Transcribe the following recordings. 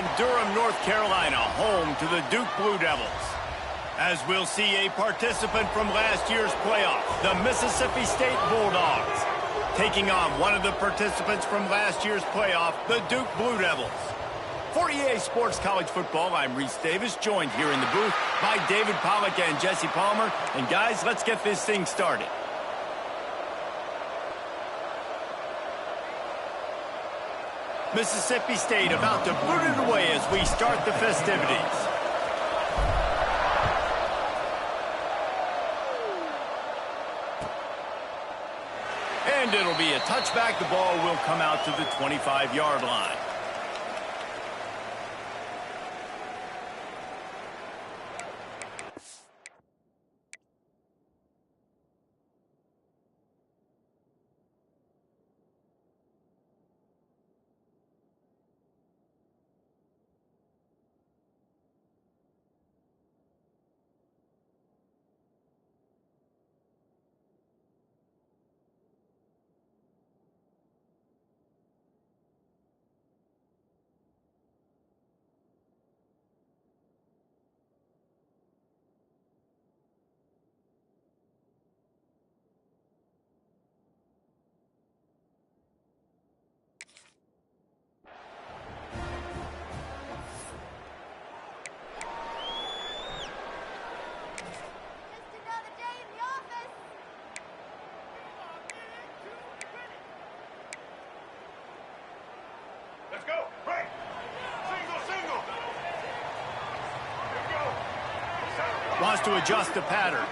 in Durham, North Carolina, home to the Duke Blue Devils. As we'll see a participant from last year's playoff, the Mississippi State Bulldogs, taking on one of the participants from last year's playoff, the Duke Blue Devils. For EA Sports College Football, I'm Reese Davis, joined here in the booth by David Pollack and Jesse Palmer. And guys, let's get this thing started. Mississippi State about to boot it away as we start the festivities. And it'll be a touchback. The ball will come out to the 25-yard line. Let's go. Break. Single. Here we go. Wants to adjust the pattern.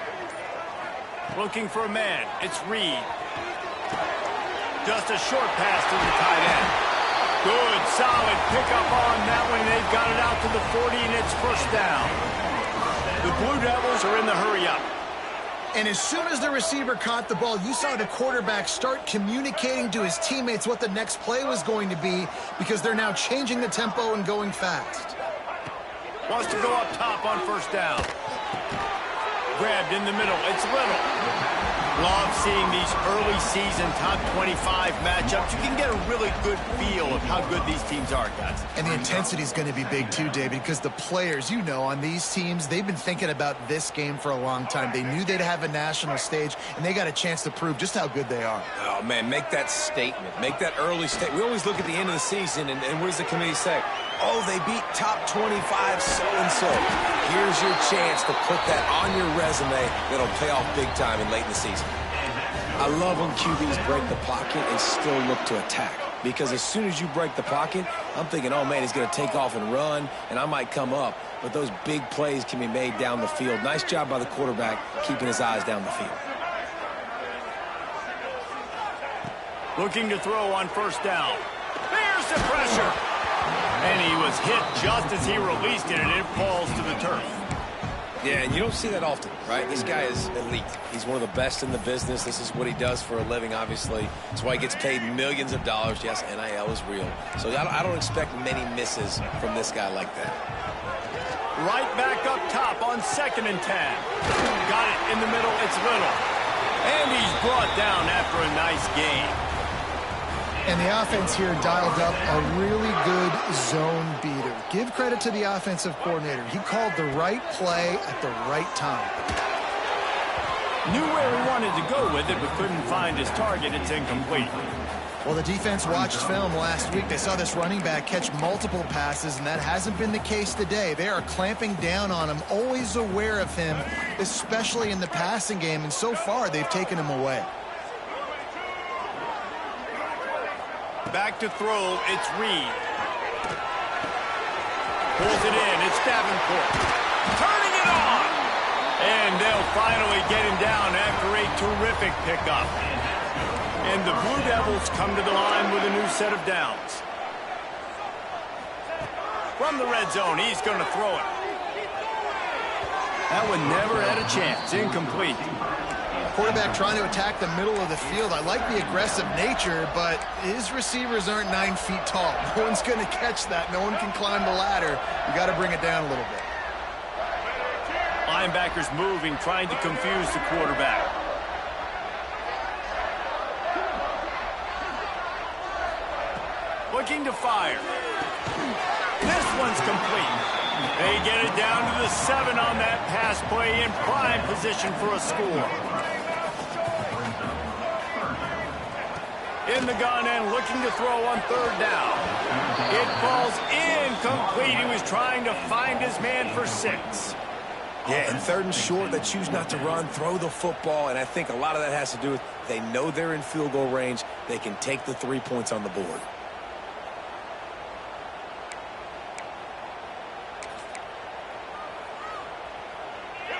Looking for a man. It's Reed. Just a short pass to the tight end. Good, solid pickup on that one. They've got it out to the 40, and it's first down. The Blue Devils are in the hurry-up. And as soon as the receiver caught the ball, you saw the quarterback start communicating to his teammates what the next play was going to be, because they're now changing the tempo and going fast. Wants to go up top on first down. Grabbed in the middle. It's Little. Love seeing these early season top 25 matchups. You can get a really good feel of how good these teams are, guys. And the intensity is going to be big too, David, because the players, you know, on these teams, they've been thinking about this game for a long time. They knew they'd have a national stage, and they got a chance to prove just how good they are. Oh, man, make that statement. Make that early statement. We always look at the end of the season, and what does the committee say? Oh, they beat top 25 so-and-so. Here's your chance to put that on your resume that'll pay off big time and late in the season. I love when QBs break the pocket and still look to attack. Because as soon as you break the pocket, I'm thinking, oh, man, he's going to take off and run, and I might come up. But those big plays can be made down the field. Nice job by the quarterback keeping his eyes down the field. Looking to throw on first down. There's the pressure. And he was hit just as he released it, and it falls to the turf. Yeah, and you don't see that often, right? This guy is elite. He's one of the best in the business. This is what he does for a living, obviously. That's why he gets paid millions of dollars. Yes, NIL is real. So I don't expect many misses from this guy like that. Right back up top on 2nd and 10. Got it in the middle. It's Little. And he's brought down after a nice gain. And the offense here dialed up a really good zone beater. Give credit to the offensive coordinator. He called the right play at the right time. Knew where he wanted to go with it, but couldn't find his target. It's incomplete. Well, the defense watched film last week. They saw this running back catch multiple passes, and that hasn't been the case today. They are clamping down on him, always aware of him, especially in the passing game, and so far they've taken him away. Back to throw, it's Reed. Pulls it in, it's Davenport. Turning it on! And they'll finally get him down after a terrific pickup. And the Blue Devils come to the line with a new set of downs. From the red zone, he's going to throw it. That one never had a chance, incomplete. Quarterback trying to attack the middle of the field. I like the aggressive nature, but his receivers aren't 9 feet tall. No one's going to catch that. No one can climb the ladder. You got to bring it down a little bit. Linebackers moving, trying to confuse the quarterback. Looking to fire. This one one's complete. They get it down to the 7 on that pass play in prime position for a score. In the gun and looking to throw on 3rd down. It falls incomplete. He was trying to find his man for 6. Yeah, and 3rd and short, they choose not to run, throw the football, and I think a lot of that has to do with they know they're in field goal range. They can take the 3 points on the board.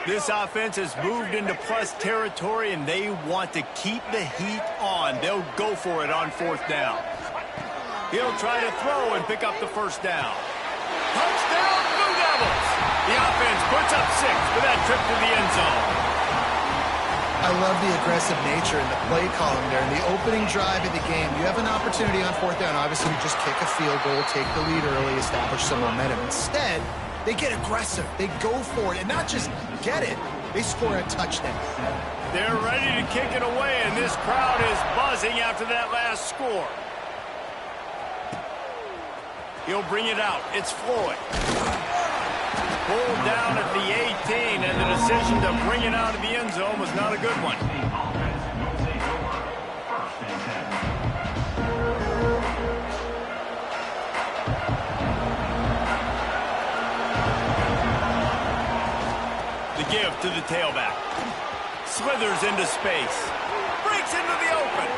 This offense has moved into plus territory, and they want to keep the heat on. They'll go for it on 4th down. He'll try to throw and pick up the 1st down. Touchdown, Blue Devils! The offense puts up 6 for that trip to the end zone. I love the aggressive nature in the play column there. In the opening drive of the game, you have an opportunity on 4th down. Obviously, you just kick a field goal, take the lead early, establish some momentum. Instead, they get aggressive. They go for it. And not just get it, they score a touchdown. They're ready to kick it away, and this crowd is buzzing after that last score. He'll bring it out. It's Floyd. Pulled down at the 18, and the decision to bring it out of the end zone was not a good one. The give to the tailback. Slithers into space. Breaks into the open.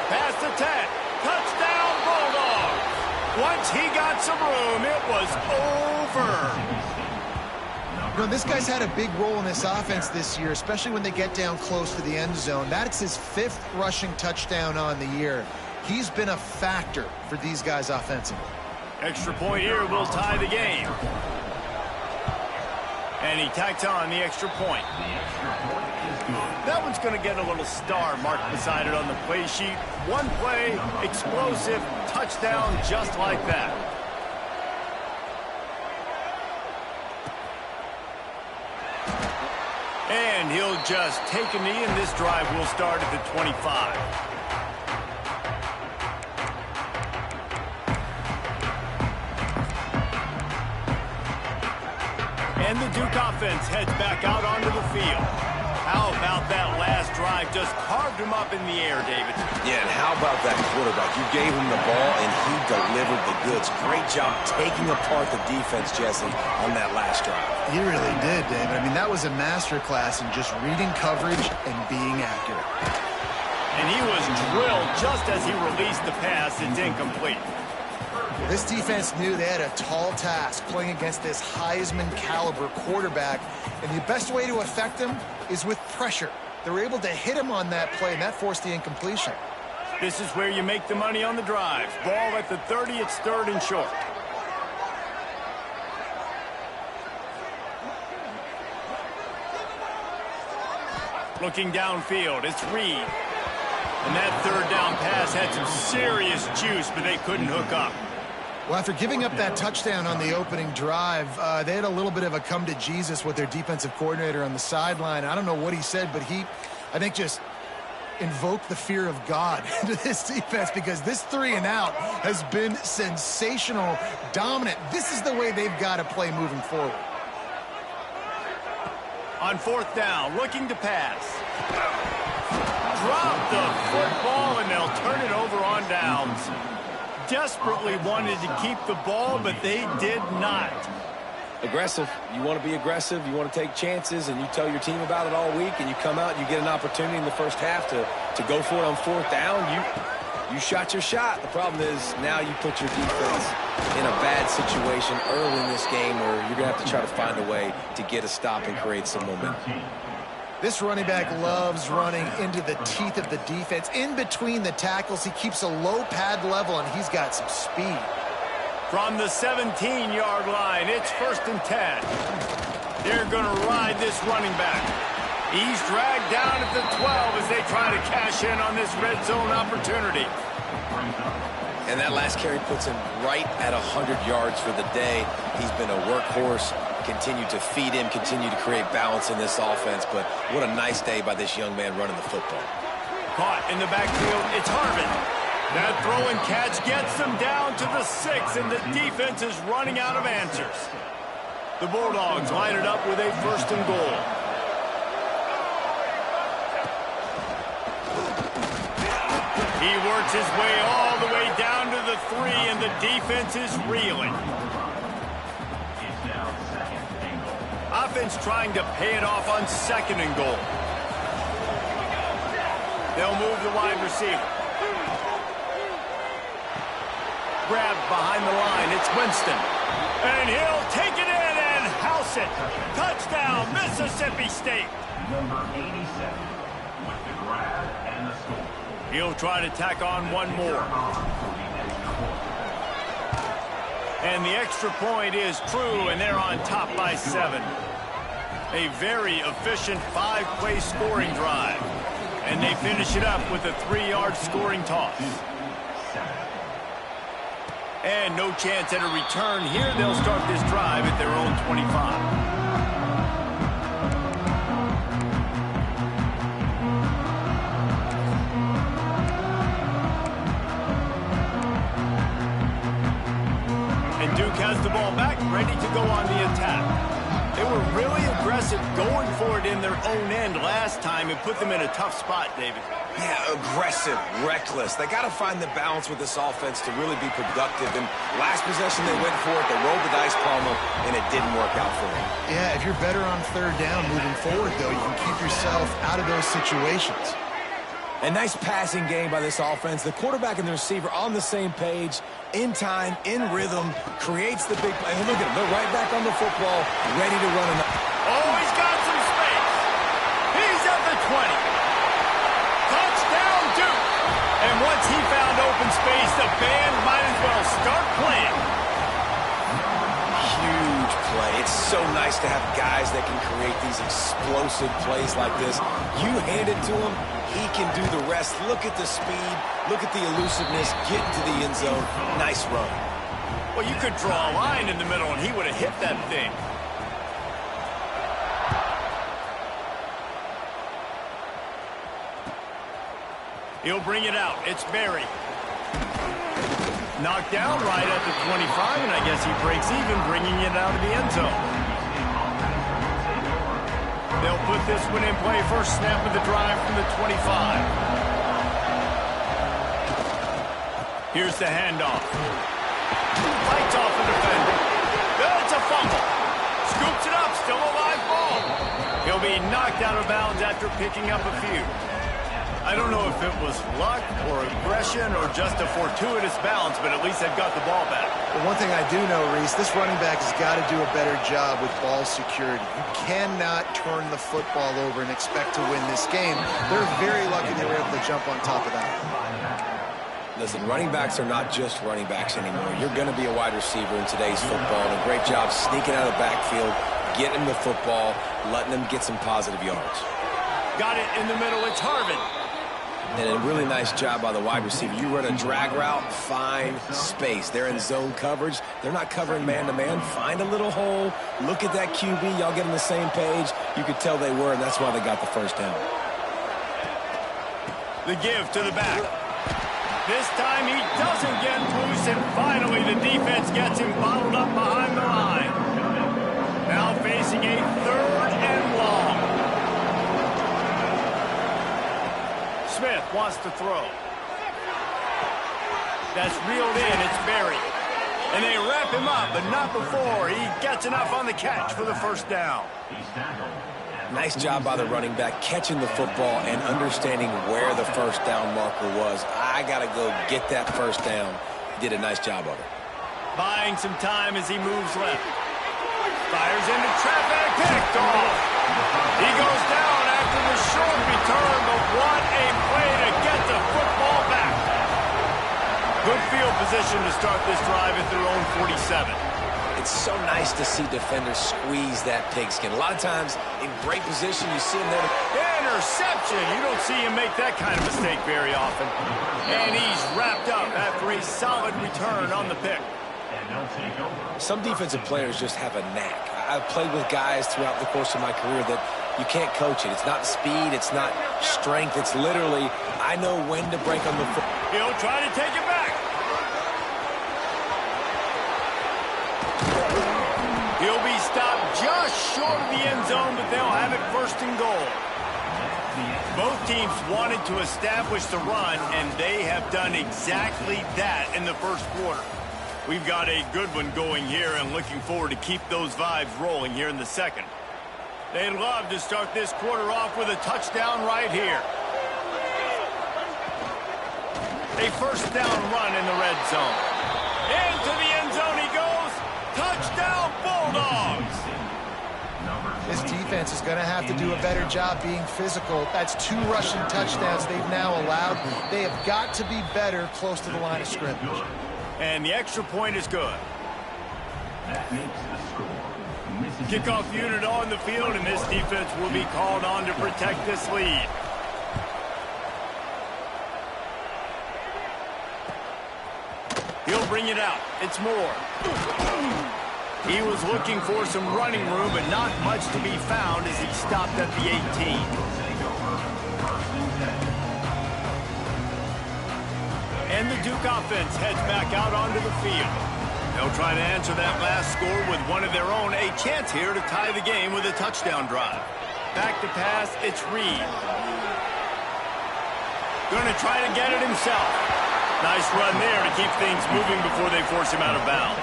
Pass to 10. Touchdown, Bulldogs. Once he got some room, it was over. You know, this guy's had a big role in this offense this year, especially when they get down close to the end zone. That's his 5th rushing touchdown on the year. He's been a factor for these guys offensively. Extra point here will tie the game. And he tacks on the extra point. That one's going to get a little star marked beside it on the play sheet. One play, explosive, touchdown just like that. And he'll just take a knee, and this drive will start at the 25. And the Duke offense heads back out onto the field. How about that last drive? Just carved him up in the air, David. Yeah, and how about that quarterback? You gave him the ball, and he delivered the goods. Great job taking apart the defense, Jesse, on that last drive. He really did, David. I mean, that was a masterclass in just reading coverage and being accurate. And he was drilled just as he released the pass. It's incomplete. This defense knew they had a tall task playing against this Heisman-caliber quarterback, and the best way to affect him is with pressure. They were able to hit him on that play, and that forced the incompletion. This is where you make the money on the drives. Ball at the 30, it's 3rd and short. Looking downfield, it's Reed. And that 3rd down pass had some serious juice, but they couldn't hook up. Well, after giving up that touchdown on the opening drive, they had a little bit of a come to Jesus with their defensive coordinator on the sideline. I don't know what he said, but he, I think, just invoked the fear of God into this defense, because this 3 and out has been sensational, dominant. This is the way they've got to play moving forward. On 4th down, looking to pass. Drop the football, and they'll turn it over on downs. Desperately wanted to keep the ball, but they did not. Aggressive. You want to be aggressive. You want to take chances, and you tell your team about it all week, and you come out and you get an opportunity in the first half to go for it on 4th down. You shot your shot. The problem is now you put your defense in a bad situation early in this game where you're going to have to try to find a way to get a stop and create some momentum. This running back loves running into the teeth of the defense. In between the tackles, he keeps a low pad level, and he's got some speed. From the 17-yard line, it's 1st and 10. They're going to ride this running back. He's dragged down at the 12 as they try to cash in on this red zone opportunity. And that last carry puts him right at 100 yards for the day. He's been a workhorse. Continue to feed him, continue to create balance in this offense, but what a nice day by this young man running the football. Caught in the backfield, it's Harvin. That throw and catch gets them down to the 6, and the defense is running out of answers. The Bulldogs line it up with a 1st and goal. He works his way all the way down to the 3, and the defense is reeling. Offense trying to pay it off on 2nd and goal. They'll move the wide receiver. Grabbed behind the line. It's Winston. And he'll take it in and house it. Touchdown, Mississippi State. Number 87 with the grab and the score. He'll try to tack on one more. And the extra point is true, and they're on top by 7. A very efficient 5-play scoring drive. And they finish it up with a 3-yard scoring toss. And no chance at a return here. They'll start this drive at their own 25. Duke has the ball back, ready to go on the attack. They were really aggressive going for it in their own end last time and put them in a tough spot, David. Yeah, aggressive, reckless. They got to find the balance with this offense to really be productive. And last possession they went for it, they rolled the dice, Palmer, and it didn't work out for them. Yeah, if you're better on 3rd down moving forward, though, you can keep yourself out of those situations. A nice passing game by this offense. The quarterback and the receiver on the same page, in time, in rhythm, creates the big play. And look at him. They're right back on the football, ready to run. Oh, he's got some space. He's at the 20. Touchdown, Duke. And once he found open space, the band might as well start playing. Huge play. It's so nice to have guys that can create these explosive plays like this. You hand it to him, he can do the rest. Look at the speed. Look at the elusiveness. Get into the end zone. Nice run. Well, you could draw a line in the middle, and he would have hit that thing. He'll bring it out. It's Berry. Knocked down right at the 25, and I guess he breaks even, bringing it out of the end zone. They'll put this one in play. First snap of the drive from the 25. Here's the handoff. Fights off the defender. That's a fumble. Scoops it up. Still a live ball. He'll be knocked out of bounds after picking up a few. I don't know if it was luck or aggression or just a fortuitous bounce, but at least they've got the ball back. But one thing I do know, Reese, this running back has got to do a better job with ball security. You cannot turn the football over and expect to win this game. They're very lucky they were able to jump on top of that. Listen, running backs are not just running backs anymore. You're going to be a wide receiver in today's football, and a great job sneaking out of the backfield, getting the football, letting them get some positive yards. Got it in the middle. It's Harvin. And a really nice job by the wide receiver. You run a drag route, find space. They're in zone coverage. They're not covering man-to-man. Find a little hole. Look at that QB. Y'all get on the same page. You could tell they were, and that's why they got the first down. The give to the back. This time he doesn't get loose, and finally the defense gets him bottled up behind the line. Now facing a 3rd and long. Smith wants to throw. That's reeled in. It's Berry. And they wrap him up, but not before he gets enough on the catch for the first down. Nice job by the running back catching the football and understanding where the first down marker was. I got to go get that first down. He did a nice job of it. Buying some time as he moves left. Fires into traffic. Picked off. He goes down after the short return, but what a play to get the football back. Good field position to start this drive at their own 47. It's so nice to see defenders squeeze that pigskin. A lot of times in great position, you see him there. Interception. You don't see him make that kind of mistake very often. And he's wrapped up after a solid return on the pick. Some defensive players just have a knack. I've played with guys throughout the course of my career that you can't coach it. It's not speed. It's not strength. It's literally, I know when to break on the foot. He'll try to take it back. He'll be stopped just short of the end zone, but they'll have it first and goal. Both teams wanted to establish the run, and they have done exactly that in the first quarter. We've got a good one going here, and looking forward to keep those vibes rolling here in the second. They'd love to start this quarter off with a touchdown right here. A first down run in the red zone. Into the end zone he goes. Touchdown, Bulldogs! This defense is going to have to do a better job being physical. That's 2 rushing touchdowns they've now allowed. They have got to be better close to the line of scrimmage. And the extra point is good. That makes the score. Kickoff unit on the field, and this defense will be called on to protect this lead. He'll bring it out. It's Moore. He was looking for some running room, but not much to be found as he stopped at the 18. And the Duke offense heads back out onto the field. They'll try to answer that last score with one of their own. A chance here to tie the game with a touchdown drive. Back to pass, it's Reed. Going to try to get it himself. Nice run there to keep things moving before they force him out of bounds.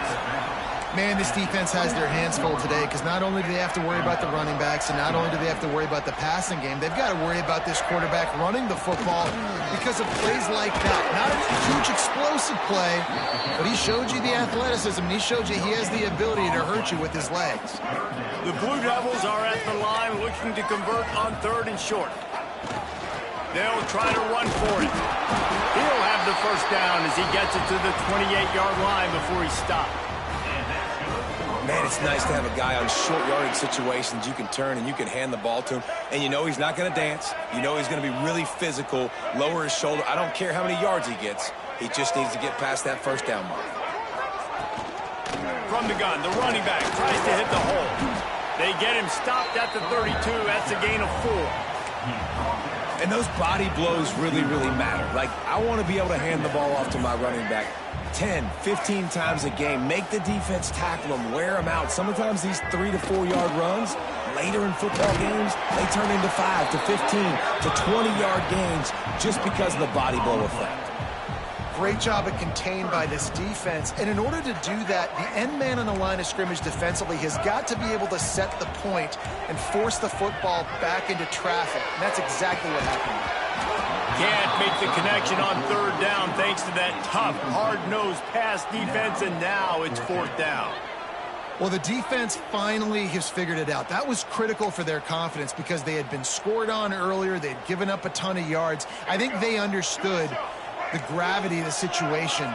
Man, this defense has their hands full today because not only do they have to worry about the running backs and not only do they have to worry about the passing game, they've got to worry about this quarterback running the football because of plays like that. Not a huge explosive play, but he showed you the athleticism, and he showed you he has the ability to hurt you with his legs. The Blue Devils are at the line looking to convert on 3rd and short. They'll try to run for it. He'll have the first down as he gets it to the 28-yard line before he stopped. Man, it's nice to have a guy on short yardage situations you can turn and you can hand the ball to him. And you know he's not going to dance. You know he's going to be really physical, lower his shoulder. I don't care how many yards he gets. He just needs to get past that first down mark. From the gun, the running back tries to hit the hole. They get him stopped at the 32. That's a gain of 4. And those body blows really, really matter. Like, I want to be able to hand the ball off to my running back 10, 15 times a game. Make the defense tackle him, wear him out. Sometimes these 3 to 4 yard runs, later in football games, they turn into 5 to 15 to 20-yard gains just because of the body blow effect. Great job at contained by this defense. And in order to do that, the end man on the line of scrimmage defensively has got to be able to set the point and force the football back into traffic. And that's exactly what happened. Can't make the connection on 3rd down thanks to that tough, hard-nosed pass defense, and now it's 4th down. Well, the defense finally has figured it out. That was critical for their confidence because they had been scored on earlier. They'd given up a ton of yards. I think they understood the gravity of the situation.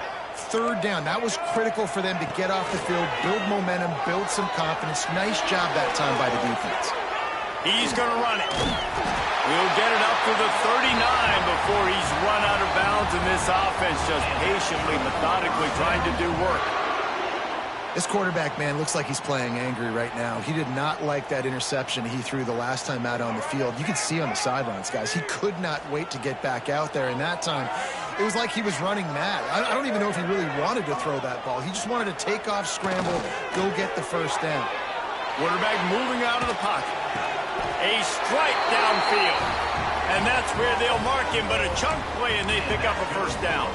3rd down, that was critical for them to get off the field, build momentum, build some confidence. Nice job that time by the defense. He's going to run it. He'll get it up to the 39 before he's run out of bounds, and this offense just patiently, methodically trying to do work. This quarterback, man, looks like he's playing angry right now. He did not like that interception he threw the last time out on the field. You could see on the sidelines, guys. He could not wait to get back out there, and that time it was like he was running mad. I don't even know if he really wanted to throw that ball. He just wanted to take off, scramble, go get the first down. Quarterback moving out of the pocket. A strike downfield. And that's where they'll mark him, but a chunk play, and they pick up a first down.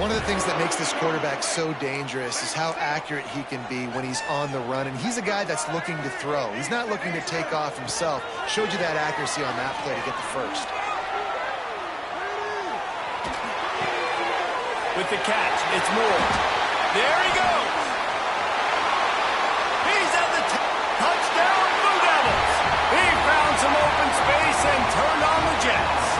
One of the things that makes this quarterback so dangerous is how accurate he can be when he's on the run. And he's a guy that's looking to throw. He's not looking to take off himself. Showed you that accuracy on that play to get the first. With the catch, it's Moore. There he goes. He's at the touchdown, Blue Devils. He found some open space and turned on the Jets.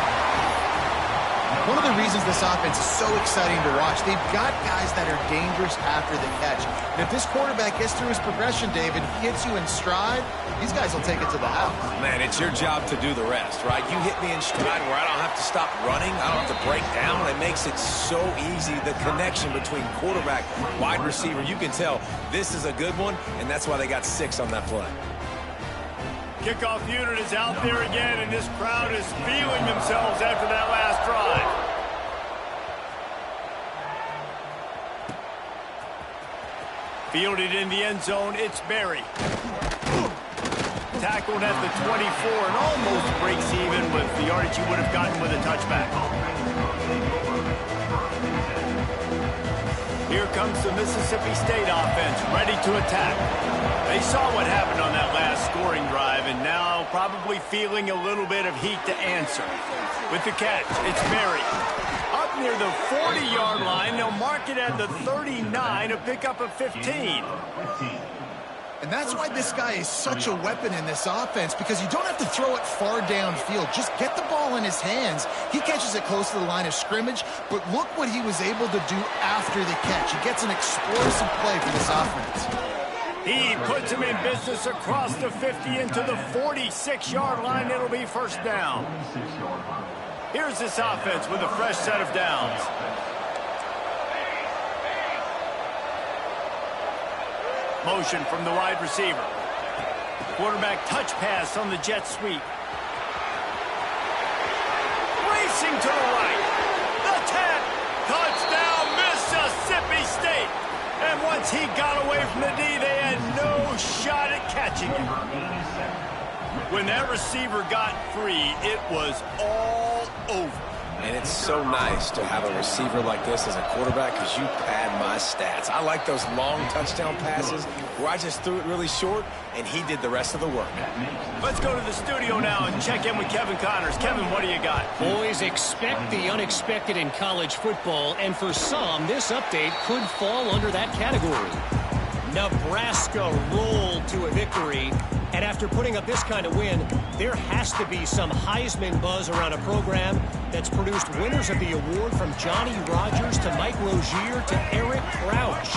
One of the reasons this offense is so exciting to watch, they've got guys that are dangerous after the catch. And if this quarterback gets through his progression, David, gets you in stride, these guys will take it to the house. Man, it's your job to do the rest, right? You hit me in stride where I don't have to stop running. I don't have to break down. It makes it so easy. The connection between quarterback, wide receiver, you can tell this is a good one, and that's why they got 6 on that play. Kickoff unit is out there again, and this crowd is feeling themselves after that last drive. Fielded in the end zone, it's Berry. Tackled at the 24 and almost breaks even with the yardage he would have gotten with a touchback. Here comes the Mississippi State offense, ready to attack. They saw what happened on that last scoring drive and now probably feeling a little bit of heat to answer. With the catch, it's Berry. Up near the 40-yard line, they'll mark it at the 39 to pick up a 15. And that's why this guy is such a weapon in this offense, because you don't have to throw it far downfield. Just get the ball in his hands. He catches it close to the line of scrimmage, but look what he was able to do after the catch. He gets an explosive play for this offense. He puts him in business across the 50 into the 46-yard line. It'll be first down. Here's this offense with a fresh set of downs. Motion from the wide receiver. Quarterback touch pass on the jet sweep. Racing to the right. The 10. Touchdown, Mississippi State. And once he got away from the D, they had no shot at catching him. When that receiver got free, it was all over. And it's so nice to have a receiver like this as a quarterback because you pad my stats. I like those long touchdown passes where I just threw it really short and he did the rest of the work. Let's go to the studio now and check in with Kevin Connors. Kevin, what do you got? Boys, expect the unexpected in college football, and for some, this update could fall under that category. Nebraska rolled to a victory, and after putting up this kind of win, there has to be some Heisman buzz around a program that's produced winners of the award from Johnny Rodgers to Mike Rozier to Eric Crouch.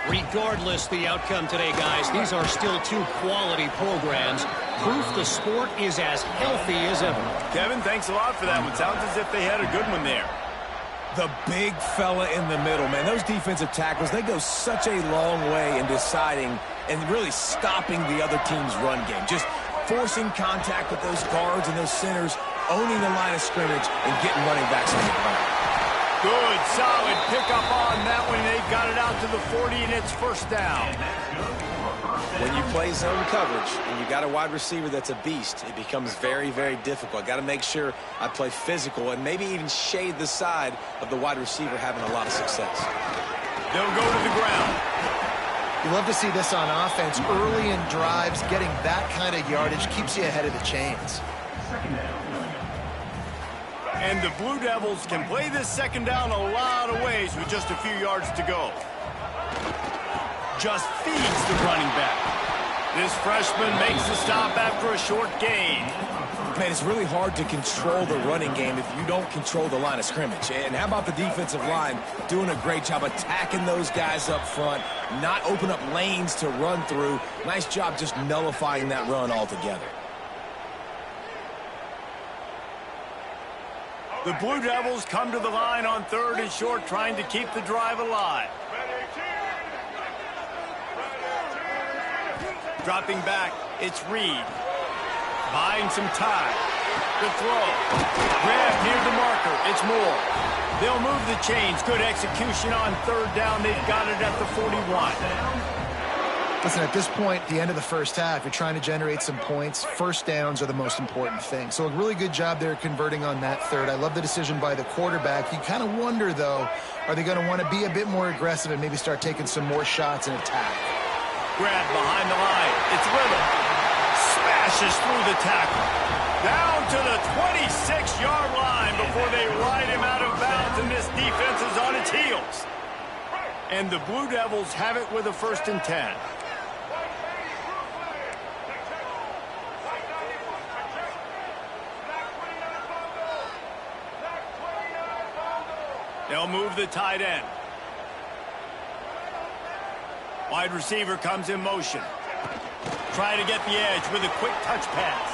Regardless the outcome today, guys, these are still two quality programs. Proof the sport is as healthy as ever. Kevin, thanks a lot for that one. Sounds as if they had a good one there. The big fella in the middle, man. Those defensive tackles, they go such a long way in deciding and really stopping the other team's run game. Just forcing contact with those guards and those centers, owning the line of scrimmage, and getting running backs on the ground. Good, solid pickup on that one. They've got it out to the 40, and it's first down. When you play zone coverage and you got a wide receiver that's a beast, it becomes very, very difficult. Got to make sure I play physical and maybe even shade the side of the wide receiver having a lot of success. They'll go to the ground. You love to see this on offense. Early in drives, getting that kind of yardage keeps you ahead of the chains. And the Blue Devils can play this second down a lot of ways with just a few yards to go. Just feeds the running back. This freshman makes the stop after a short gain. Man, it's really hard to control the running game if you don't control the line of scrimmage. And how about the defensive line doing a great job attacking those guys up front, not open up lanes to run through. Nice job just nullifying that run altogether. The Blue Devils come to the line on third and short, trying to keep the drive alive. Dropping back, it's Reed. Buying some time. The throw. Grab near the marker. It's Moore. They'll move the chains. Good execution on third down. They've got it at the 41. Listen, at this point, the end of the first half, you're trying to generate some points. First downs are the most important thing. So a really good job there converting on that third. I love the decision by the quarterback. You kind of wonder, though, are they going to want to be a bit more aggressive and maybe start taking some more shots and attack? Grab behind the line. It's Little. Smashes through the tackle. Down to the 26-yard line before they ride him out of bounds, and this defense is on its heels. And the Blue Devils have it with a 1st and 10. They'll move the tight end. Wide receiver comes in motion. Try to get the edge with a quick touch pass.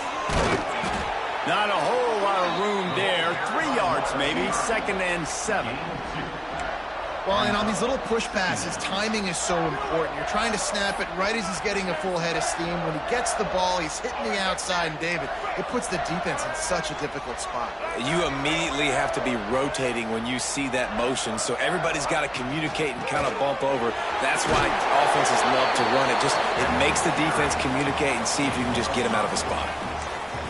Not a whole lot of room there. 3 yards maybe. 2nd and 7. Well, and on these little push passes, timing is so important. You're trying to snap it right as he's getting a full head of steam. When he gets the ball, he's hitting the outside, and David, it puts the defense in such a difficult spot. You immediately have to be rotating when you see that motion, so everybody's got to communicate and kind of bump over. That's why offenses love to run it. It makes the defense communicate and see if you can just get him out of a spot.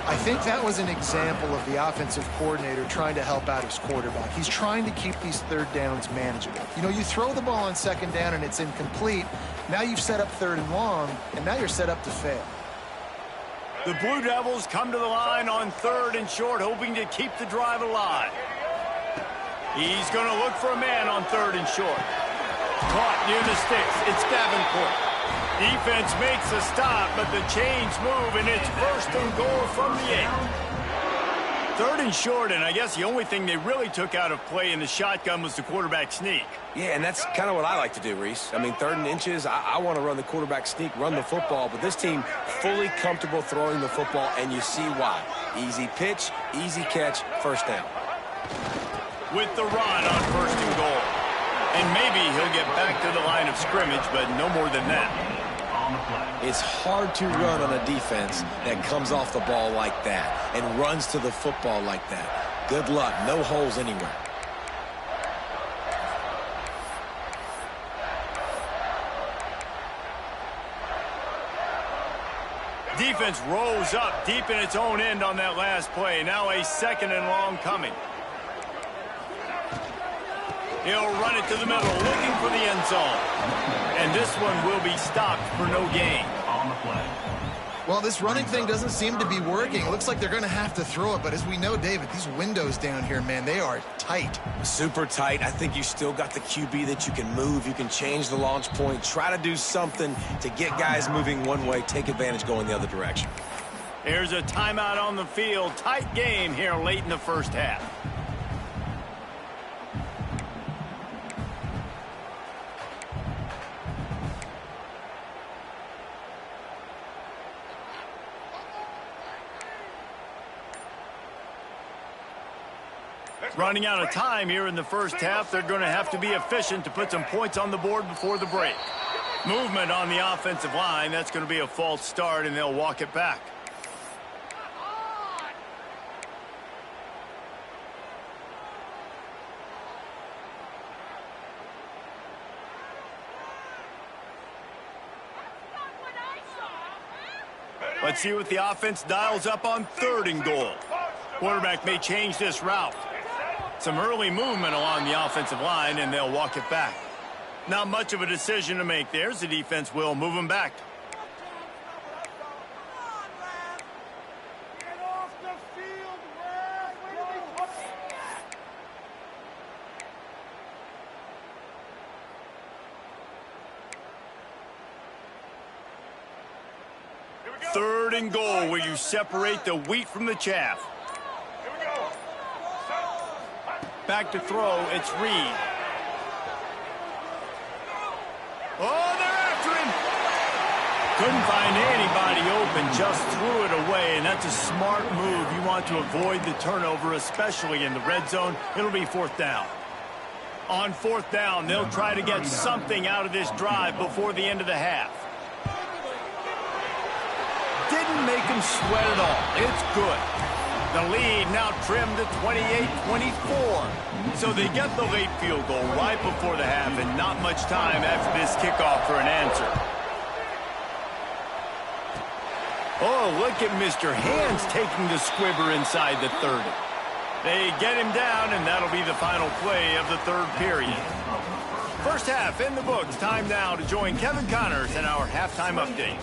I think that was an example of the offensive coordinator trying to help out his quarterback. He's trying to keep these third downs manageable. You know, you throw the ball on second down and it's incomplete. Now you've set up third and long, and now you're set up to fail. The Blue Devils come to the line on third and short, hoping to keep the drive alive. He's going to look for a man on third and short. Caught near the sticks. It's Davenport. Defense makes a stop, but the chains move, and it's first and goal from the 8. Third and short, and I guess the only thing they really took out of play in the shotgun was the quarterback sneak. Yeah, and that's kind of what I like to do, Reese. I mean, 3rd and inches, I want to run the quarterback sneak, run the football, but this team fully comfortable throwing the football, and you see why. Easy pitch, easy catch, first down. With the run on first and goal. And maybe he'll get back to the line of scrimmage, but no more than that. It's hard to run on a defense that comes off the ball like that and runs to the football like that. Good luck. No holes anywhere. Defense rolls up deep in its own end on that last play. Now a second and long coming. He'll run it to the middle, looking for the end zone. And this one will be stopped for no gain. On the play. Well, this running thing doesn't seem to be working. It looks like they're going to have to throw it. But as we know, David, these windows down here, man, they are tight. Super tight. I think you still got the QB that you can move. You can change the launch point. Try to do something to get guys moving one way. Take advantage going the other direction. Here's a timeout on the field. Tight game here late in the first half. Running out of time here in the first half. They're going to have to be efficient to put some points on the board before the break. Movement on the offensive line. That's going to be a false start, and they'll walk it back. Let's see what the offense dials up on third and goal. Quarterback may change this route. Some early movement along the offensive line, and they'll walk it back. Not much of a decision to make. There's the defense will move him back. Third and goal, where you separate the wheat from the chaff. Back to throw, it's Reed. Oh, they're after him. Couldn't find anybody open, just threw it away, and that's a smart move. You want to avoid the turnover, especially in the red zone. It'll be fourth down. On fourth down, they'll try to get something out of this drive before the end of the half. Didn't make him sweat at all. It's good. The lead now trimmed to 28-24. So they get the late field goal right before the half, and not much time after this kickoff for an answer. Oh, look at Mr. Hands taking the squibber inside the 30. They get him down, and that'll be the final play of the third period. First half in the books. Time now to join Kevin Connors in our halftime update.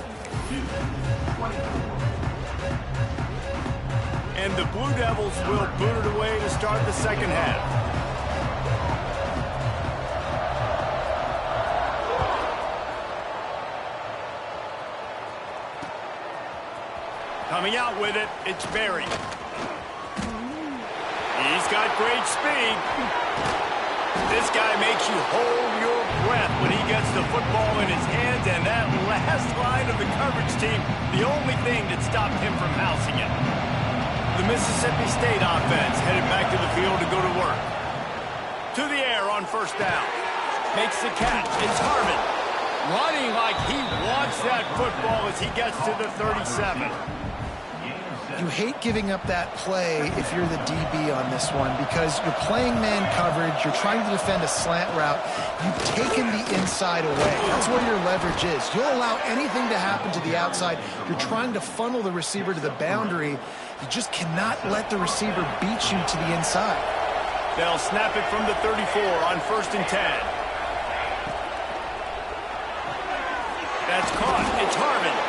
And the Blue Devils will boot it away to start the second half. Coming out with it, it's Barry. He's got great speed. This guy makes you hold your breath when he gets the football in his hands, and that last line of the coverage team, the only thing that stopped him from housing it. The Mississippi State offense headed back to the field to go to work. To the air on first down. Makes the catch. It's Harmon. Running like he wants that football as he gets to the 37. You hate giving up that play if you're the DB on this one because you're playing man coverage, you're trying to defend a slant route, you've taken the inside away. That's where your leverage is. You'll allow anything to happen to the outside. You're trying to funnel the receiver to the boundary. You just cannot let the receiver beat you to the inside. They'll snap it from the 34 on 1st and 10. That's caught. It's Harmon.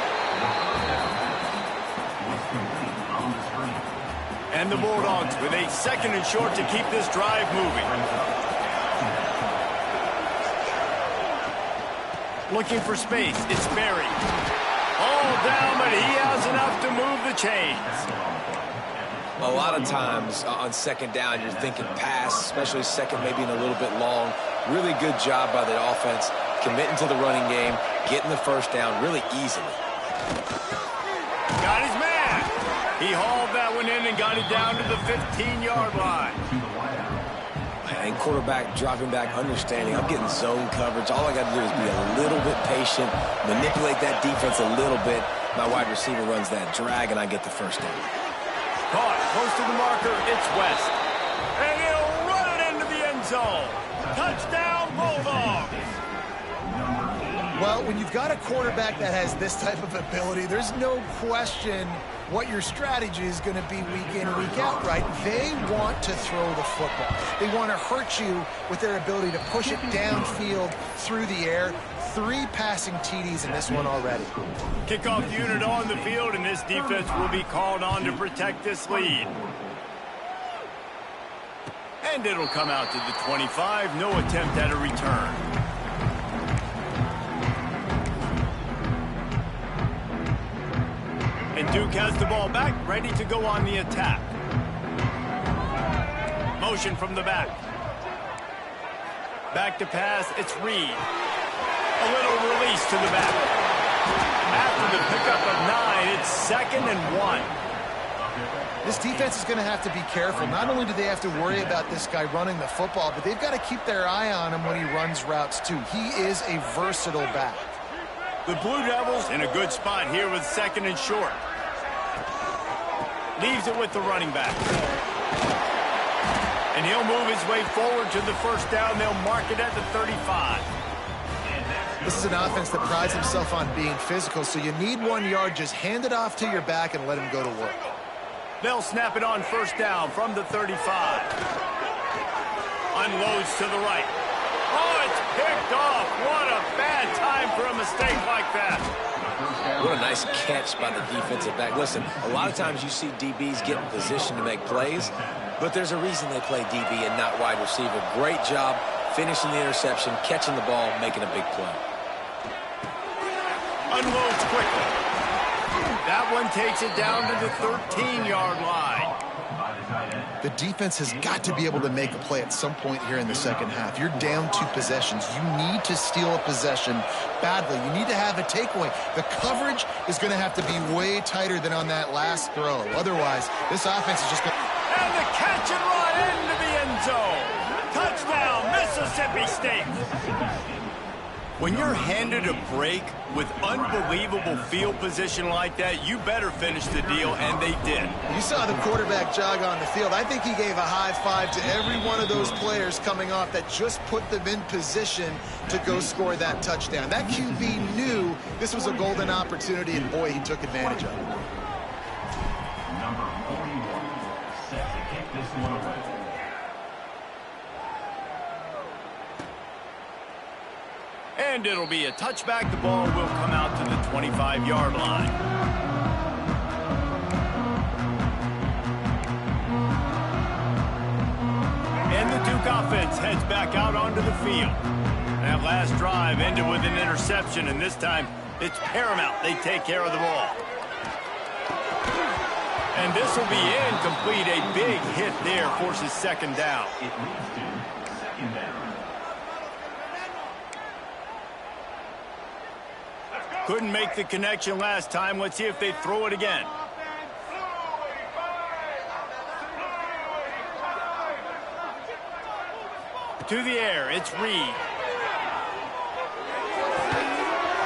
And the Bulldogs with a 2nd and short to keep this drive moving. Looking for space. It's Berry. All down, but he has enough to move the chains. A lot of times on 2nd down, you're thinking pass, especially 2nd, maybe in a little bit long. Really good job by the offense, committing to the running game, getting the 1st down really easily. Got his man. He hauled that one in and got it down to the 15-yard line. And quarterback dropping back, understanding, I'm getting zone coverage. All I got to do is be a little bit patient, manipulate that defense a little bit. My wide receiver runs that drag, and I get the 1st down. Caught close to the marker. It's West. And he'll run it into the end zone. Touchdown, Bulldogs. Well, when you've got a quarterback that has this type of ability, there's no question what your strategy is going to be week in and week out, right? They want to throw the football. They want to hurt you with their ability to push it downfield through the air. 3 passing TDs in this one already. Kickoff unit on the field, and this defense will be called on to protect this lead. And it'll come out to the 25. No attempt at a return. And Duke has the ball back, ready to go on the attack. Motion from the back. Back to pass, it's Reed. A little release to the back. After the pickup of 9, it's 2nd and 1. This defense is going to have to be careful. Not only do they have to worry about this guy running the football, but they've got to keep their eye on him when he runs routes too. He is a versatile back. The Blue Devils in a good spot here with 2nd and short. Leaves it with the running back. And he'll move his way forward to the 1st down. They'll mark it at the 35. This is an offense that prides himself on being physical, so you need 1 yard. Just hand it off to your back and let him go to work. They'll snap it on 1st down from the 35. Unloads to the right. Oh, it's picked off. What a bad time for a mistake like that. What a nice catch by the defensive back. Listen, a lot of times you see DBs get in position to make plays, but there's a reason they play DB and not wide receiver. Great job finishing the interception, catching the ball, making a big play. Unloads quickly. That one takes it down to the 13-yard line. The defense has got to be able to make a play at some point here in the 2nd half. You're down 2 possessions. You need to steal a possession badly. You need to have a takeaway. The coverage is going to have to be way tighter than on that last throw. Otherwise, this offense is just going to... And the catch and run into the end zone. Touchdown, Mississippi State. When you're handed a break with unbelievable field position like that, you better finish the deal, and they did. You saw the quarterback jog on the field. I think he gave a high five to every one of those players coming off that just put them in position to go score that touchdown. That QB knew this was a golden opportunity, and boy, he took advantage of it. Number 41, set to kick this one away. And it'll be a touchback. The ball will come out to the 25-yard line. And the Duke offense heads back out onto the field. That last drive ended with an interception, and this time it's paramount they take care of the ball. And this will be incomplete. A big hit there forces 2nd down. It leads to 2nd down. Couldn't make the connection last time. Let's see if they throw it again. To the air, it's Reed.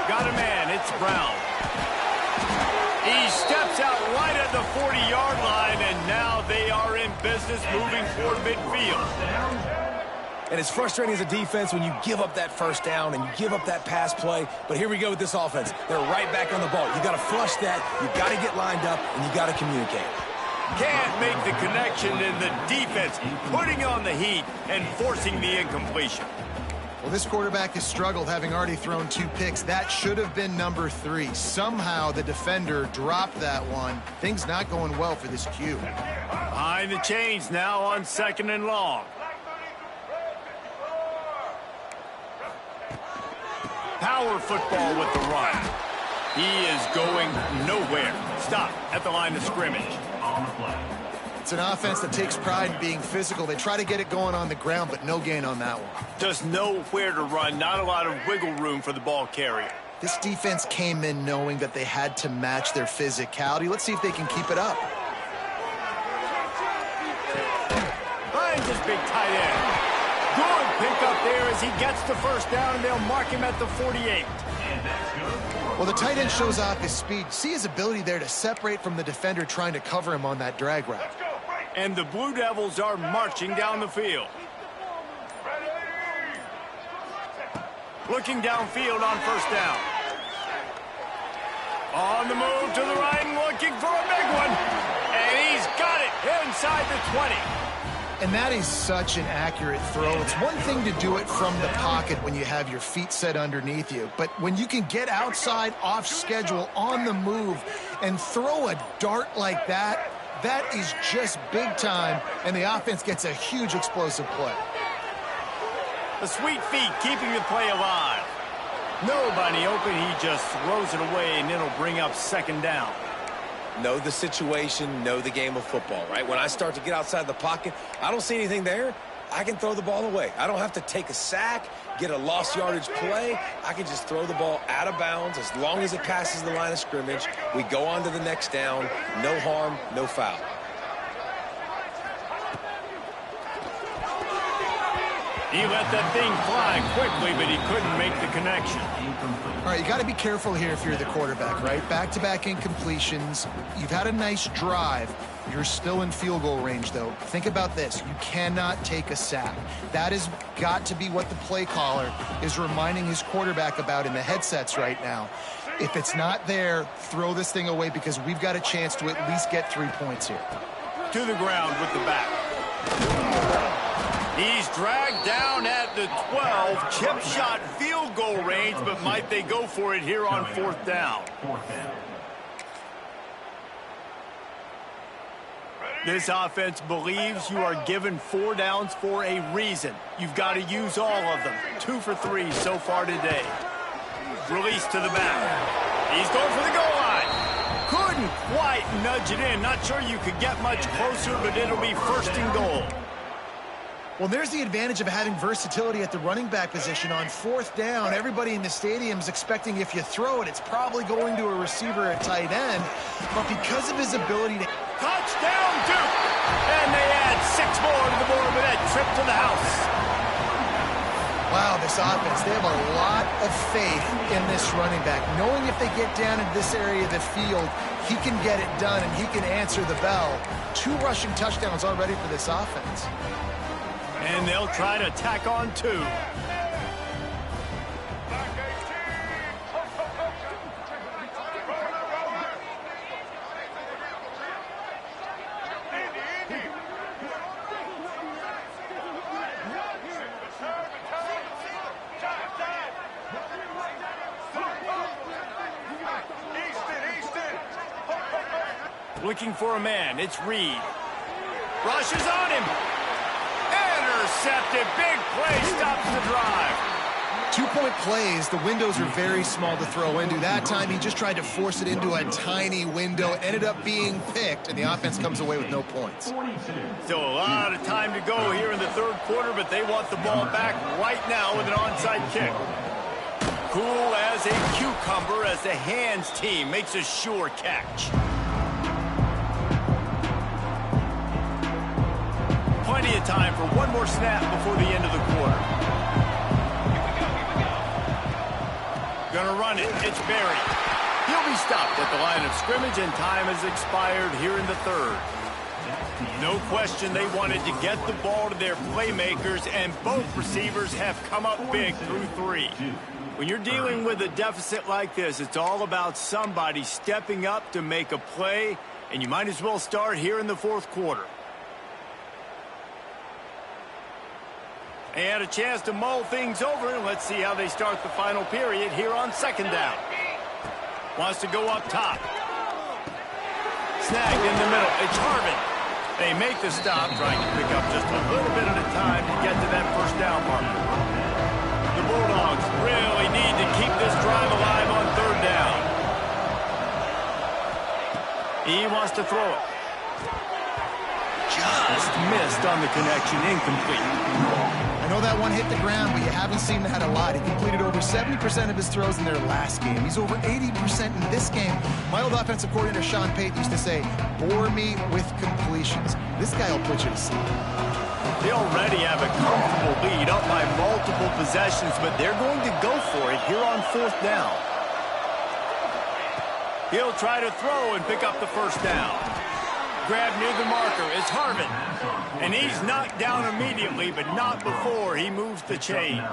Got a man, it's Brown. He steps out right at the 40-yard line, and now they are in business moving toward midfield. And it's frustrating as a defense when you give up that first down and you give up that pass play. But here we go with this offense. They're right back on the ball. You got to flush that. You got to get lined up, and you got to communicate. Can't make the connection, and the defense putting on the heat and forcing the incompletion. Well, this quarterback has struggled, having already thrown 2 picks. That should have been number 3. Somehow the defender dropped that one. Things not going well for this Q. Behind the chains now on 2nd and long. Power football with the run. He is going nowhere. Stop at the line of scrimmage. It's an offense that takes pride in being physical. They try to get it going on the ground, but no gain on that one. Just nowhere to run. Not a lot of wiggle room for the ball carrier. This defense came in knowing that they had to match their physicality. Let's see if they can keep it up. Finds his big tight end. Good pick up there as he gets the first down, and they'll mark him at the 48. Well, the tight end shows off his speed. See his ability there to separate from the defender trying to cover him on that drag route. And the Blue Devils are marching down the field. Looking downfield on first down. On the move to the right, looking for a big one. And he's got it inside the 20. And that is such an accurate throw. It's one thing to do it from the pocket when you have your feet set underneath you, but when you can get outside, off schedule, on the move, and throw a dart like that, that is just big time, and the offense gets a huge explosive play. The sweet feet keeping the play alive. Nobody open, he just throws it away, and it'll bring up 2nd down. Know the situation, know the game of football, right? When I start to get outside the pocket, I don't see anything there. I can throw the ball away. I don't have to take a sack, get a lost yardage play. I can just throw the ball out of bounds as long as it passes the line of scrimmage. We go on to the next down. No harm, no foul. He let that thing fly quickly, but he couldn't make the connection. All right, you got to be careful here if you're the quarterback, right? Back-to-back incompletions. You've had a nice drive. You're still in field goal range, though. Think about this. You cannot take a sack. That has got to be what the play caller is reminding his quarterback about in the headsets right now. If it's not there, throw this thing away because we've got a chance to at least get 3 points here. To the ground with the back. He's dragged down at the 12. Chip shot field goal range, but might they go for it here on 4th down? This offense believes you are given 4 downs for a reason. You've got to use all of them. 2 for 3 so far today. Release to the back. He's going for the goal line. Couldn't quite nudge it in. Not sure you could get much closer, but it'll be 1st and goal. Well, there's the advantage of having versatility at the running back position. On 4th down, everybody in the stadium is expecting if you throw it, it's probably going to a receiver at tight end. But because of his ability to... Touchdown, Duke! And they add 6 more to the board with that trip to the house. Wow, this offense, they have a lot of faith in this running back. Knowing if they get down in this area of the field, he can get it done and he can answer the bell. 2 rushing touchdowns already for this offense. And they'll try to tack on 2. Looking for a man, it's Reed. Rushes on him. Intercepted, big play, stops the drive. 2-point plays, the windows are very small to throw into. That time he just tried to force it into a tiny window, ended up being picked, and the offense comes away with no points. Still a lot of time to go here in the 3rd quarter, but they want the ball back right now with an onside kick. Cool as a cucumber as the hands team makes a sure catch. Plenty of time for one more snap before the end of the quarter. Gonna run it. It's buried. He'll be stopped at the line of scrimmage, and time has expired here in the third. No question they wanted to get the ball to their playmakers, and both receivers have come up big through 3. When you're dealing with a deficit like this, it's all about somebody stepping up to make a play, and you might as well start here in the fourth quarter. They had a chance to mull things over, and let's see how they start the final period here on second down. Wants to go up top. Snagged in the middle. It's Harvin. They make the stop, trying to pick up just a little bit at a time to get to that first down marker. The Bulldogs really need to keep this drive alive on third down. He wants to throw it. Just missed on the connection, incomplete. I know that one hit the ground, but you haven't seen that a lot. He completed over 70% of his throws in their last game. He's over 80% in this game. My old offensive coordinator, Sean Payton, used to say, bore me with completions. This guy will put you to sleep. They already have a comfortable lead, up by multiple possessions, but they're going to go for it here on fourth down. He'll try to throw and pick up the first down. Grab near the marker is Harvin. And he's knocked down immediately, but not before he moves the chains.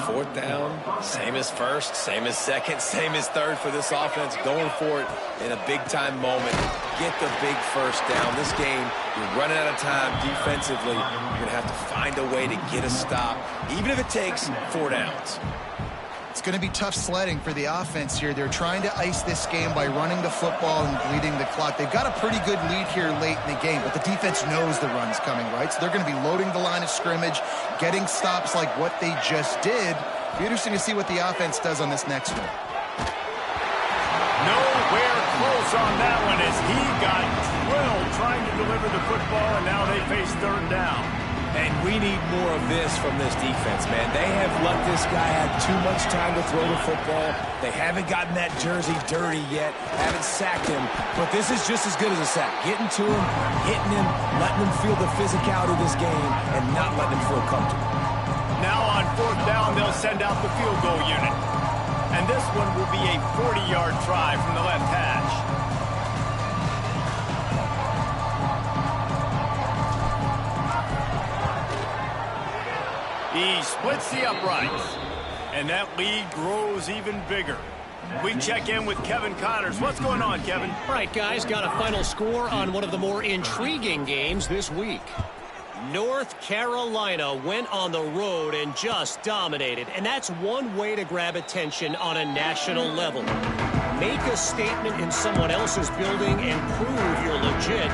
Fourth down, same as first, same as second, same as third for this offense. Going for it in a big-time moment. Get the big first down. This game, you're running out of time defensively. You're going to have to find a way to get a stop, even if it takes 4 downs. It's going to be tough sledding for the offense here. They're trying to ice this game by running the football and bleeding the clock. They've got a pretty good lead here late in the game, but the defense knows the run's coming, right? So they're going to be loading the line of scrimmage, getting stops like what they just did. Be interesting to see what the offense does on this next one. Nowhere close on that one as he got drilled trying to deliver the football, and now they face third down. And we need more of this from this defense, man. They have let this guy have too much time to throw the football. They haven't gotten that jersey dirty yet, haven't sacked him. But this is just as good as a sack. Getting to him, hitting him, letting him feel the physicality of this game, and not letting him feel comfortable. Now on fourth down, they'll send out the field goal unit. And this one will be a 40-yard try from the left hash. He splits the uprights, and that lead grows even bigger. We check in with Kevin Connors. What's going on, Kevin? All right, guys, got a final score on one of the more intriguing games this week. North Carolina went on the road and just dominated, and that's one way to grab attention on a national level. Make a statement in someone else's building and prove you're legit.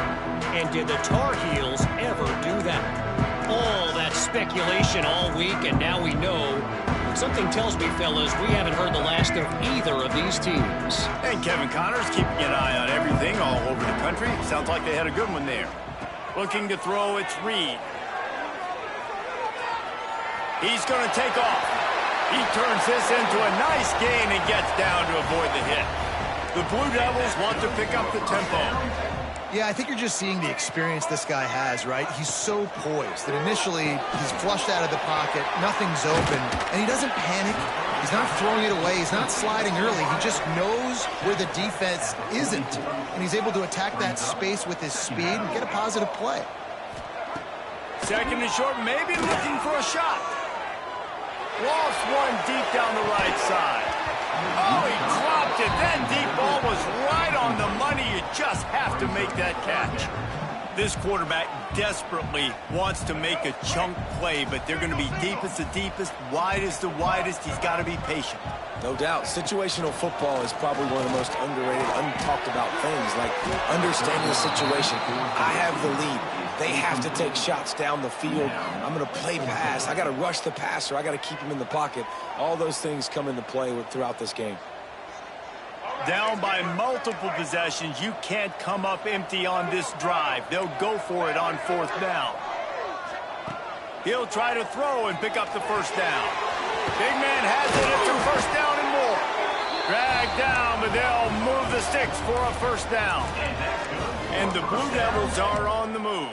And did the Tar Heels ever do that? All that speculation all week, and now we know. Something tells me, fellas, we haven't heard the last of either of these teams. And Kevin Connors keeping an eye on everything all over the country. Sounds like they had a good one there. Looking to throw, it's Reed. He's going to take off. He turns this into a nice gain and gets down to avoid the hit. The Blue Devils want to pick up the tempo. Yeah, I think you're just seeing the experience this guy has, right? He's so poised that initially he's flushed out of the pocket, nothing's open, and he doesn't panic. He's not throwing it away. He's not sliding early. He just knows where the defense isn't, and he's able to attack that space with his speed and get a positive play. Second and short, maybe looking for a shot. Lost one deep down the right side. Oh, he dropped it. That deep ball was right on the money. You just have to make that catch. This quarterback desperately wants to make a chunk play, but they're going to be deepest the deepest, widest the widest. He's got to be patient. No doubt. Situational football is probably one of the most underrated, untalked about things, like understanding the situation. I have the lead. They have to take shots down the field. I'm going to play pass. I got to rush the passer. I got to keep him in the pocket. All those things come into play throughout this game. Down by multiple possessions, you can't come up empty on this drive. They'll go for it on fourth down. He'll try to throw and pick up the first down. Big man has it. It's a first down and more. Dragged down, but they'll move the sticks for a first down. And the Blue Devils are on the move.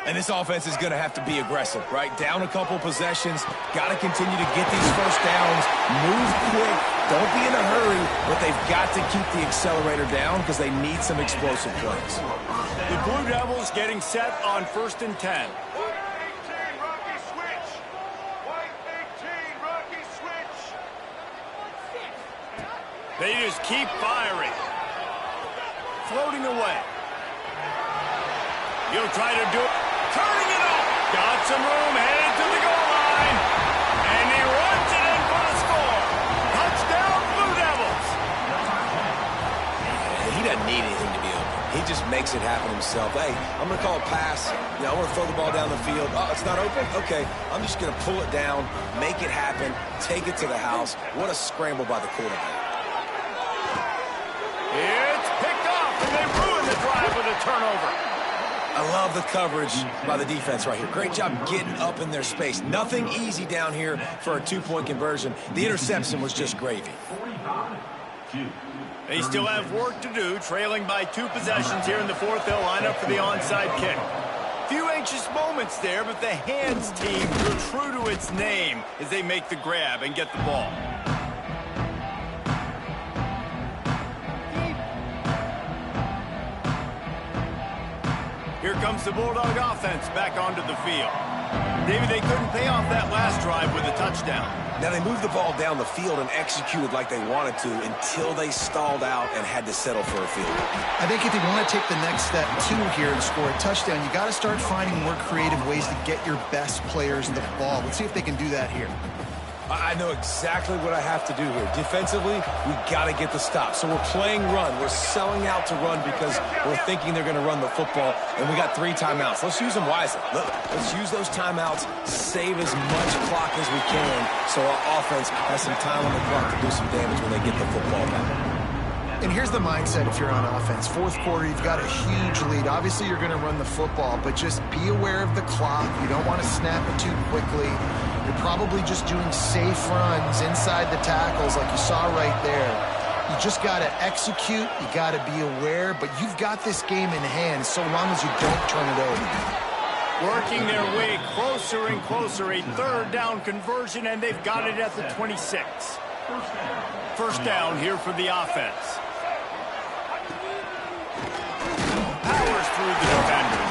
And this offense is going to have to be aggressive, right? Down a couple possessions, got to continue to get these first downs, move quick, don't be in a hurry, but they've got to keep the accelerator down because they need some explosive plays. The Blue Devils getting set on 1st and 10. They just keep firing. Floating away. He'll try to do it. Turning it up. Got some room, headed to the goal line. And he runs it in for the score. Touchdown, Blue Devils. He doesn't need anything to be open. He just makes it happen himself. Hey, I'm going to call a pass. You know, I want to throw the ball down the field. Oh, it's not open? Okay, I'm just going to pull it down, make it happen, take it to the house. What a scramble by the quarterback. It's picked off, and they ruin the drive with a turnover. I love the coverage by the defense right here. Great job getting up in their space. Nothing easy down here for a two-point conversion. The interception was just gravy. They still have work to do, trailing by 2 possessions here in the 4th. They'll line up for the onside kick. Few anxious moments there, but the hands team grew true to its name as they make the grab and get the ball. Here comes the Bulldog offense back onto the field. David, they couldn't pay off that last drive with a touchdown. Now, they moved the ball down the field and executed like they wanted to until they stalled out and had to settle for a field goal. I think if you want to take the next step, too, here and score a touchdown, you got to start finding more creative ways to get your best players the ball. Let's see if they can do that here. I know exactly what I have to do here. Defensively, we got to get the stop. So we're playing run. We're selling out to run because we're thinking they're going to run the football, and we got 3 timeouts. Let's use them wisely. Look, let's use those timeouts, save as much clock as we can so our offense has some time on the clock to do some damage when they get the football back. And here's the mindset if you're on offense. 4th quarter, you've got a huge lead. Obviously, you're going to run the football, but just be aware of the clock. You don't want to snap it too quickly. You're probably just doing safe runs inside the tackles like you saw right there. You just got to execute. You got to be aware, but you've got this game in hand so long as you don't turn it over. Working their way closer and closer. A 3rd down conversion, and they've got it at the 26. First down here for the offense. Powers through the defender.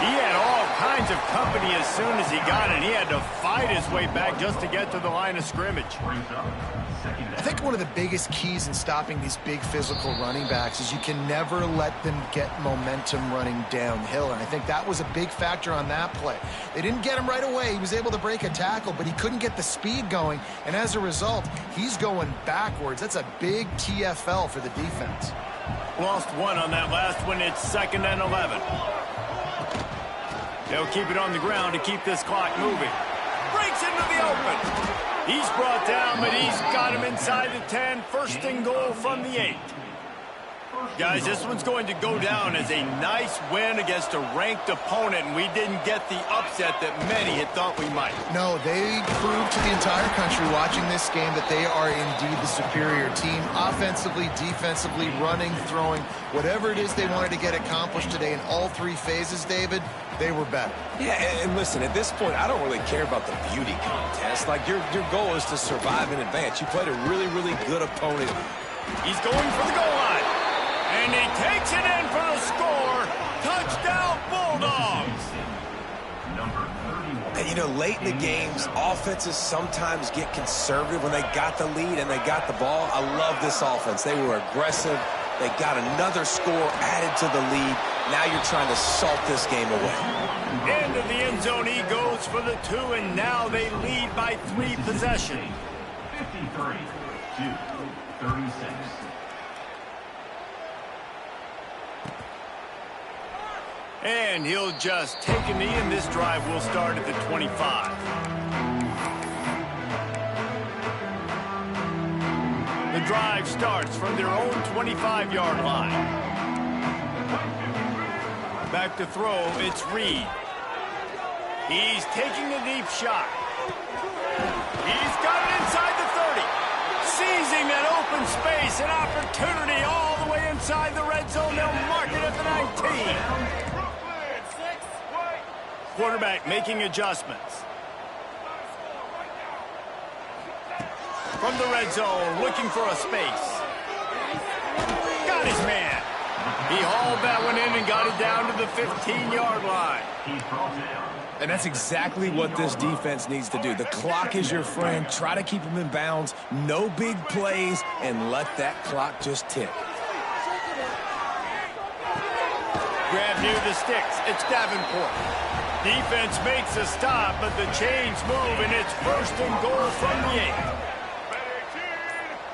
He had all kinds of company as soon as he got it. He had to fight his way back just to get to the line of scrimmage. I think one of the biggest keys in stopping these big physical running backs is you can never let them get momentum running downhill. And I think that was a big factor on that play. They didn't get him right away. He was able to break a tackle, but he couldn't get the speed going. And as a result, he's going backwards. That's a big TFL for the defense. Lost 1 on that last one. It's 2nd and 11. They'll keep it on the ground to keep this clock moving. Breaks into the open. He's brought down, but he's got him inside the 10. 1st and goal from the 8. Guys, this one's going to go down as a nice win against a ranked opponent, and we didn't get the upset that many had thought we might. No, they proved to the entire country watching this game that they are indeed the superior team. Offensively, defensively, running, throwing, whatever it is they wanted to get accomplished today in all 3 phases, David, they were better. Yeah, and listen, at this point, I don't really care about the beauty contest. Like, your goal is to survive and advance. You played a really, really good opponent. He's going for the goal line. And he takes it in for the score. Touchdown, Bulldogs. And, you know, late in the games, offenses sometimes get conservative when they got the lead and they got the ball. I love this offense. They were aggressive. They got another score added to the lead. Now you're trying to salt this game away. Into the end zone he goes for the 2, and now they lead by 3 possessions. 53-36. And he'll just take a knee, and this drive will start at the 25. The drive starts from their own 25-yard line. Back to throw, it's Reed. He's taking a deep shot. He's got it inside the 30. Seizing that open space, an opportunity all the way inside the red zone. They'll mark it at the 19. quarterback making adjustments. From the red zone, looking for a space. Got his man. He hauled that one in and got it down to the 15-yard line. He's brought down. And that's exactly what this defense needs to do. The clock is your friend. Try to keep them in bounds. No big plays, and let that clock just tick. Grab near the sticks. It's Davenport. Defense makes a stop, but the chains move, and it's 1st and goal from the 8.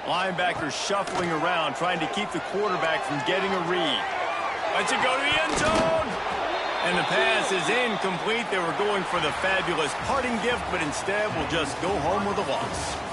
Linebackers shuffling around, trying to keep the quarterback from getting a read. Lets it go to the end zone. And the pass is incomplete. They were going for the fabulous parting gift, but instead will just go home with a loss.